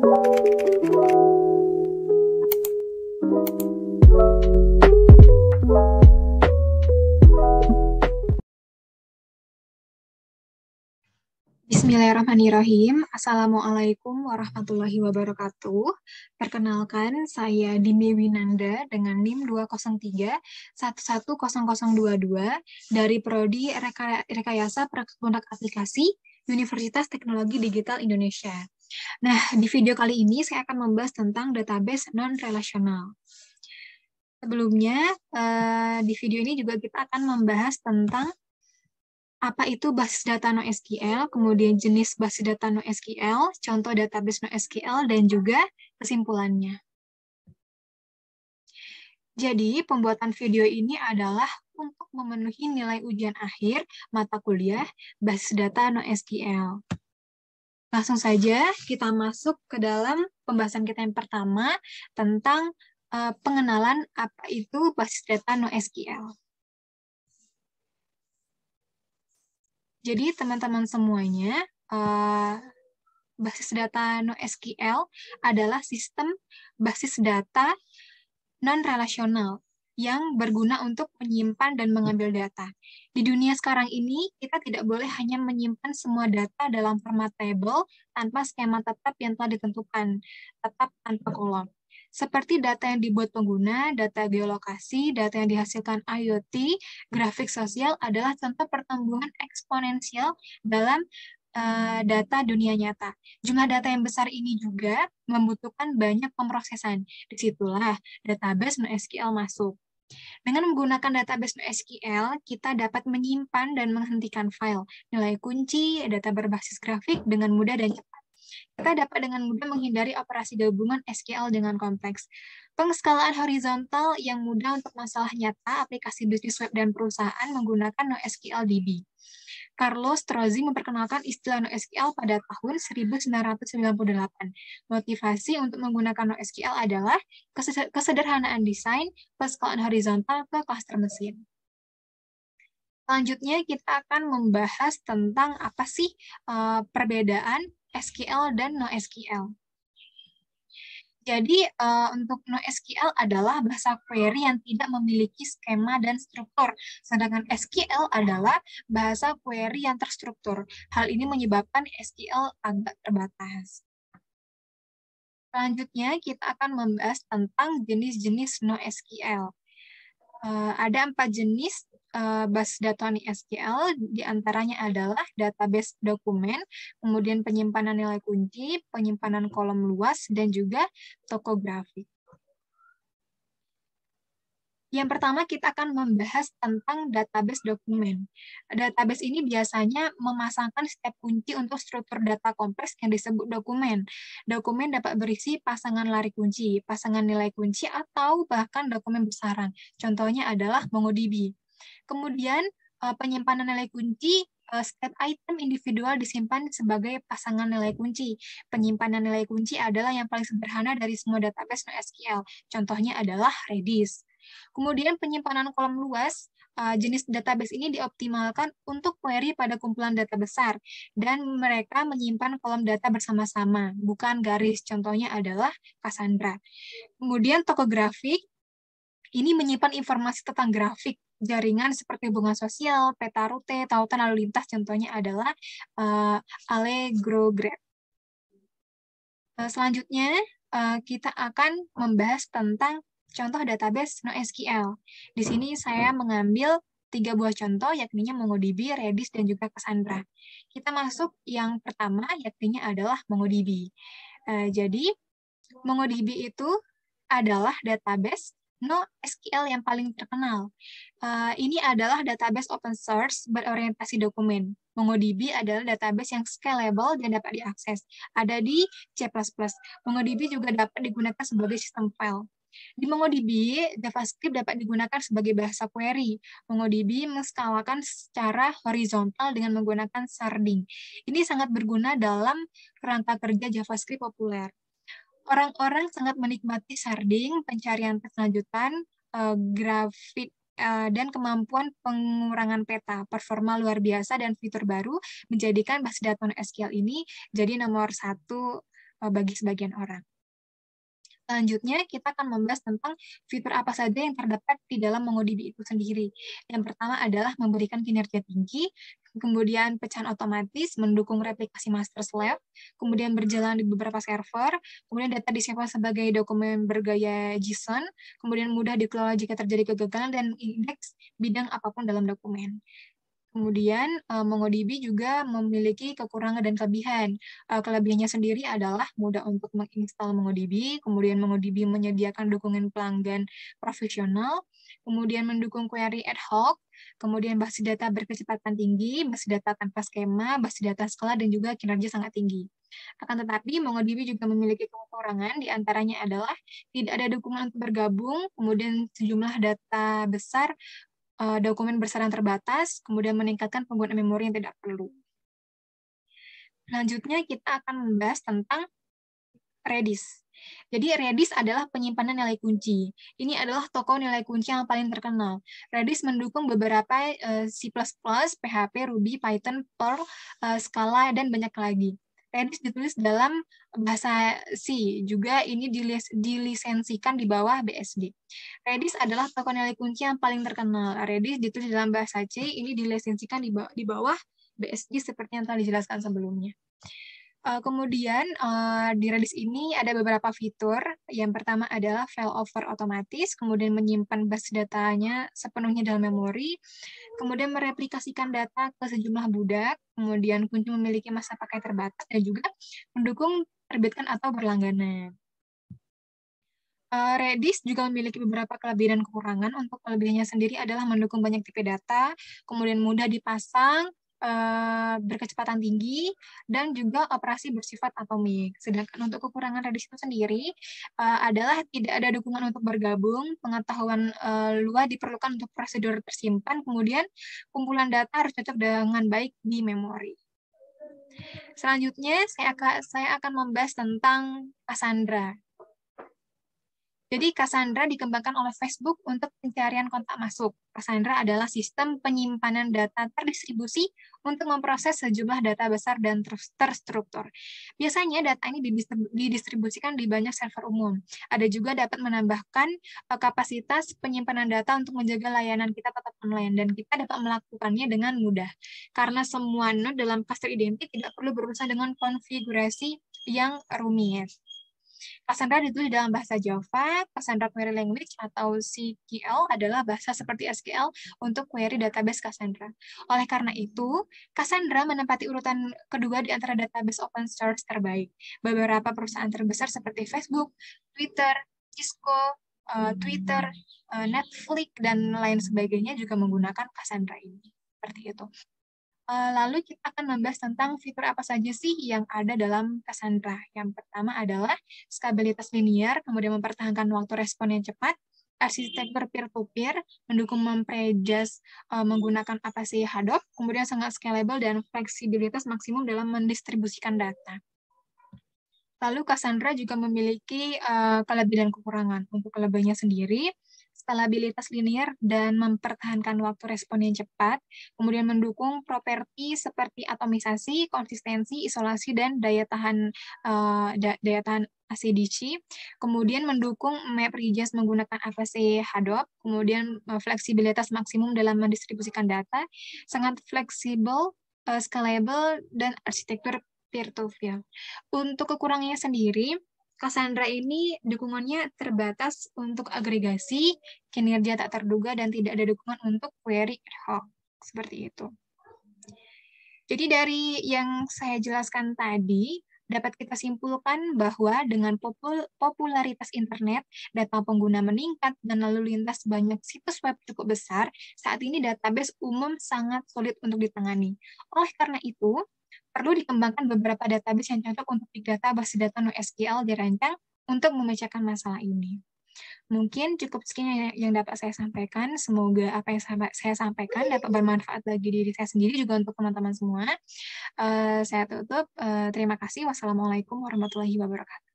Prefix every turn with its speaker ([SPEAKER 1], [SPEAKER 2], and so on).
[SPEAKER 1] Bismillahirrahmanirrahim. Assalamualaikum warahmatullahi wabarakatuh. Perkenalkan, saya Dini Winanda dengan NIM 203-1100022 dari Prodi Rekayasa Produk Aplikasi Universitas Teknologi Digital Indonesia. Nah, di video kali ini saya akan membahas tentang database non-relasional. Sebelumnya, di video ini juga kita akan membahas tentang apa itu basis data NoSQL, kemudian jenis basis data NoSQL, contoh database NoSQL, dan juga kesimpulannya. Jadi, pembuatan video ini adalah untuk memenuhi nilai ujian akhir mata kuliah basis data NoSQL. Langsung saja kita masuk ke dalam pembahasan kita yang pertama tentang pengenalan apa itu basis data NoSQL. Jadi teman-teman semuanya, basis data NoSQL adalah sistem basis data non-relasional yang berguna untuk menyimpan dan mengambil data. Di dunia sekarang ini, kita tidak boleh hanya menyimpan semua data dalam format table tanpa skema tetap yang telah ditentukan, tetap tanpa kolom. Seperti data yang dibuat pengguna, data geolokasi, data yang dihasilkan IoT, grafik sosial adalah contoh pertumbuhan eksponensial dalam data dunia nyata. Jumlah data yang besar ini juga membutuhkan banyak pemrosesan. Disitulah database NoSQL masuk. Dengan menggunakan database NoSQL, kita dapat menyimpan dan menghentikan file, nilai kunci, data berbasis grafik dengan mudah dan cepat. Kita dapat dengan mudah menghindari operasi gabungan SQL dengan kompleks. Pengeskalaan horizontal yang mudah untuk masalah nyata, aplikasi bisnis web dan perusahaan menggunakan NoSQL DB. Carlos Strozzi memperkenalkan istilah NoSQL pada tahun 1998. Motivasi untuk menggunakan NoSQL adalah kesederhanaan desain, pengeskalaan horizontal ke klaster mesin. Selanjutnya kita akan membahas tentang apa sih perbedaan SQL dan NoSQL. Jadi, untuk NoSQL adalah bahasa query yang tidak memiliki skema dan struktur, sedangkan SQL adalah bahasa query yang terstruktur. Hal ini menyebabkan SQL agak terbatas. Selanjutnya, kita akan membahas tentang jenis-jenis NoSQL. Ada 4 jenis basis data NoSQL, diantaranya adalah database dokumen, kemudian penyimpanan nilai kunci, penyimpanan kolom luas, dan juga topografi. Yang pertama, kita akan membahas tentang database dokumen. Database ini biasanya memasangkan step kunci untuk struktur data kompleks yang disebut dokumen. Dokumen dapat berisi pasangan lari kunci, pasangan nilai kunci, atau bahkan dokumen besaran. Contohnya adalah MongoDB. Kemudian, penyimpanan nilai kunci, setiap item individual disimpan sebagai pasangan nilai kunci. Penyimpanan nilai kunci adalah yang paling sederhana dari semua database NoSQL. Contohnya adalah Redis. Kemudian penyimpanan kolom luas, jenis database ini dioptimalkan untuk query pada kumpulan data besar, dan mereka menyimpan kolom data bersama-sama, bukan garis. Contohnya adalah Cassandra. Kemudian topografik, ini menyimpan informasi tentang grafik, jaringan seperti hubungan sosial, peta rute, tautan lalu lintas, contohnya adalah Allegro Graph. Selanjutnya, kita akan membahas tentang contoh database NoSQL. Di sini saya mengambil 3 buah contoh, yakni MongoDB, Redis, dan juga Cassandra. Kita masuk yang pertama, yakni adalah MongoDB. Jadi, MongoDB itu adalah database NoSQL yang paling terkenal. Ini adalah database open source berorientasi dokumen. MongoDB adalah database yang scalable dan dapat diakses. Ada di C++. MongoDB juga dapat digunakan sebagai sistem file. Di MongoDB, JavaScript dapat digunakan sebagai bahasa query. MongoDB menskalakan secara horizontal dengan menggunakan sharding. Ini sangat berguna dalam kerangka kerja JavaScript populer. Orang-orang sangat menikmati sharding, pencarian berkelanjutan, grafik, dan kemampuan pengurangan peta, performa luar biasa, dan fitur baru menjadikan basis data NoSQL ini jadi nomor 1 bagi sebagian orang. Selanjutnya, kita akan membahas tentang fitur apa saja yang terdapat di dalam MongoDB itu sendiri. Yang pertama adalah memberikan kinerja tinggi, kemudian pecahan otomatis, mendukung replikasi master slave, kemudian berjalan di beberapa server, kemudian data disimpan sebagai dokumen bergaya JSON, kemudian mudah dikelola jika terjadi kegagalan, dan indeks bidang apapun dalam dokumen. Kemudian MongoDB juga memiliki kekurangan dan kelebihan. Kelebihannya sendiri adalah mudah untuk menginstal MongoDB, kemudian MongoDB menyediakan dukungan pelanggan profesional, kemudian mendukung query ad hoc, kemudian basis data berkecepatan tinggi, basis data tanpa skema, basis data skala, dan juga kinerja sangat tinggi. Akan tetapi, MongoDB juga memiliki kekurangan, diantaranya adalah tidak ada dukungan untuk bergabung, kemudian sejumlah data besar, dokumen bersarang terbatas, kemudian meningkatkan penggunaan memori yang tidak perlu. Selanjutnya kita akan membahas tentang Redis. Jadi Redis adalah penyimpanan nilai kunci. Ini adalah toko nilai kunci yang paling terkenal. Redis mendukung beberapa C++, PHP, Ruby, Python, Perl, Scala, dan banyak lagi. Redis ditulis dalam bahasa C, juga ini dilisensikan di bawah BSD. Redis adalah toko nilai kunci yang paling terkenal. Redis ditulis dalam bahasa C, ini dilisensikan di bawah BSD seperti yang telah dijelaskan sebelumnya. Kemudian di Redis ini ada beberapa fitur. Yang pertama adalah failover otomatis, kemudian menyimpan basis datanya sepenuhnya dalam memori, kemudian mereplikasikan data ke sejumlah budak, kemudian kunci memiliki masa pakai terbatas, dan juga mendukung terbitkan atau berlangganan. Redis juga memiliki beberapa kelebihan dan kekurangan. Untuk kelebihannya sendiri adalah mendukung banyak tipe data, kemudian mudah dipasang, berkecepatan tinggi, dan juga operasi bersifat atomik. Sedangkan untuk kekurangan Redis itu sendiri adalah tidak ada dukungan untuk bergabung, pengetahuan luas diperlukan untuk prosedur tersimpan, kemudian kumpulan data harus cocok dengan baik di memori. Selanjutnya, saya akan membahas tentang Cassandra. Jadi Cassandra dikembangkan oleh Facebook untuk pencarian kontak masuk. Cassandra adalah sistem penyimpanan data terdistribusi untuk memproses sejumlah data besar dan terstruktur. Biasanya data ini didistribusikan di banyak server umum. Ada juga dapat menambahkan kapasitas penyimpanan data untuk menjaga layanan kita tetap online, dan kita dapat melakukannya dengan mudah. Karena semua node dalam cluster identik tidak perlu berurusan dengan konfigurasi yang rumit. Cassandra ditulis dalam bahasa Java. Cassandra Query Language atau CQL adalah bahasa seperti SQL untuk query database Cassandra. Oleh karena itu, Cassandra menempati urutan kedua di antara database open source terbaik. Beberapa perusahaan terbesar seperti Facebook, Twitter, Cisco, Twitter, Netflix, dan lain sebagainya juga menggunakan Cassandra ini. Seperti itu. Lalu kita akan membahas tentang fitur apa saja sih yang ada dalam Cassandra. Yang pertama adalah stabilitas linear, kemudian mempertahankan waktu respon yang cepat, arsitektur peer-to-peer, mendukung memprejas menggunakan APC Hadoop, kemudian sangat scalable dan fleksibilitas maksimum dalam mendistribusikan data. Lalu Cassandra juga memiliki kelebihan dan kekurangan. Untuk kelebihannya sendiri, stabilitas linear dan mempertahankan waktu respon yang cepat, kemudian mendukung properti seperti atomisasi, konsistensi, isolasi, dan daya tahan ACDC, kemudian mendukung map regions menggunakan APC Hadoop, kemudian fleksibilitas maksimum dalam mendistribusikan data, sangat fleksibel, scalable, dan arsitektur peer-to-peer. Untuk kekurangannya sendiri, Cassandra ini dukungannya terbatas untuk agregasi, kinerja tak terduga, dan tidak ada dukungan untuk query ad hoc. Seperti itu. Jadi dari yang saya jelaskan tadi, dapat kita simpulkan bahwa dengan popularitas internet, data pengguna meningkat, dan lalu lintas banyak situs web cukup besar, saat ini database umum sangat sulit untuk ditangani. Oleh karena itu, perlu dikembangkan beberapa database yang cocok untuk big data, basis data NoSQL dirancang untuk memecahkan masalah ini. Mungkin cukup sekian yang dapat saya sampaikan. Semoga apa yang saya sampaikan dapat bermanfaat bagi diri saya sendiri, juga untuk teman-teman semua. Saya tutup. Terima kasih. Wassalamualaikum warahmatullahi wabarakatuh.